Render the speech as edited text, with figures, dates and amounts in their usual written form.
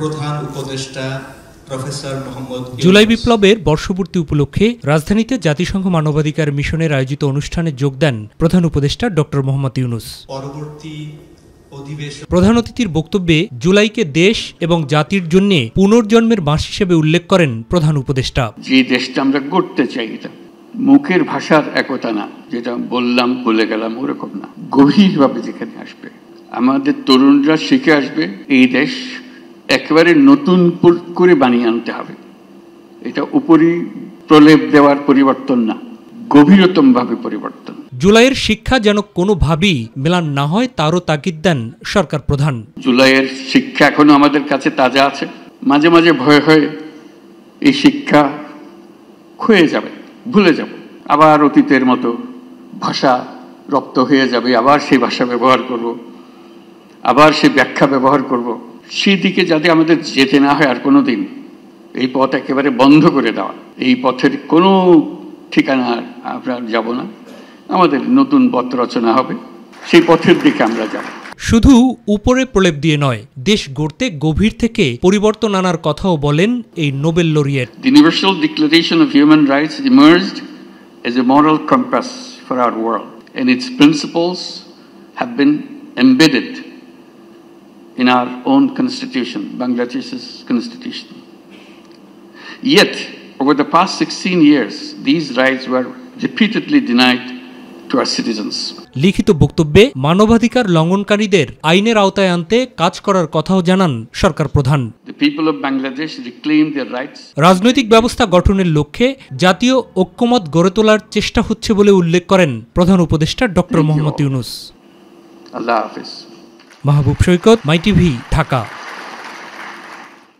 প্রধান উপদেষ্টা প্রফেসর মোহাম্মদ জুলাই বিপ্লবের বর্ষপূর্তি উপলক্ষে রাজধানীতে জাতিসংঘ মানবাধিকার মিশনের আয়োজিত অনুষ্ঠানে যোগ দেন প্রধান উপদেষ্টা ডক্টর মোহাম্মদ ইউনূস। প্রধান অতিথির বক্তব্যে জুলাইকে দেশ এবং জাতির জন্য পুনর্জন্মের মাস হিসেবে উল্লেখ করেন প্রধান উপদেষ্টা। যে দেশটা আমরা গড়তে চাই, এটা মুখের ভাষার একতা না, যেটা বললাম বলে গেলাম ওরকম না, গভীরভাবে যেখানে আসবে আমাদের তরুণরা শিখে আসবে, এই দেশ একেবারে নতুন করে বানিয়ে আনতে হবে। এটা উপরই প্রলেপ দেওয়ার পরিবর্তন না, গভীরতম ভাবে পরিবর্তন। জুলাইয়ের শিক্ষা যেন কোনোভাবেই মেলান না হয় তারও তাগিদ দেন সরকার প্রধান। জুলাইয়ের শিক্ষা এখনো আমাদের কাছে তাজা আছে। মাঝে মাঝে ভয় হয় এই শিক্ষা ক্ষয়ে যাবে, ভুলে যাব, আবার অতীতের মতো ভাষা রপ্ত হয়ে যাবে, আবার সেই ভাষা ব্যবহার করব, আবার সেই ব্যাখ্যা ব্যবহার করব। সেই দিকে যাতে আমাদের যেতে না হয় আর কোনো দিন, এই পথ একেবারে বন্ধ করে দেওয়া, এই পথের কোনো ঠিকানা আমরা যাব না, আমাদের নতুন পথ রচনা হবে, সেই পথের দিকে আমরা যাব। শুধু উপরে প্রলেপ দিয়ে নয়, দেশ গড়তে গভীর থেকে পরিবর্তন আনার কথাও বলেন এই Nobel laureate. The Universal Declaration of Human Rights emerged as a moral compass for our world, and its principles have been embedded in our own constitution, Bangladesh's constitution. Yet, over the past 16 years, these rights were repeatedly denied to our citizens. লিখিত বক্তব্যে মানবাধিকার লঙ্ঘনকারীদের আইনের আওতায় আনতে কাজ করার কথাও জানান সরকার প্রধান। The people of Bangladesh reclaim their rights. রাজনৈতিক ব্যবস্থা গঠনের লক্ষ্যে জাতীয় ঐক্যমত গড়ে তোলার চেষ্টা হচ্ছে বলে উল্লেখ করেন প্রধান উপদেষ্টা ডক্টর মোহাম্মদ ইউনূস। আল্লাহ হাফেজ। মাহবুব সৈকত, মাই টিভি, ঢাকা।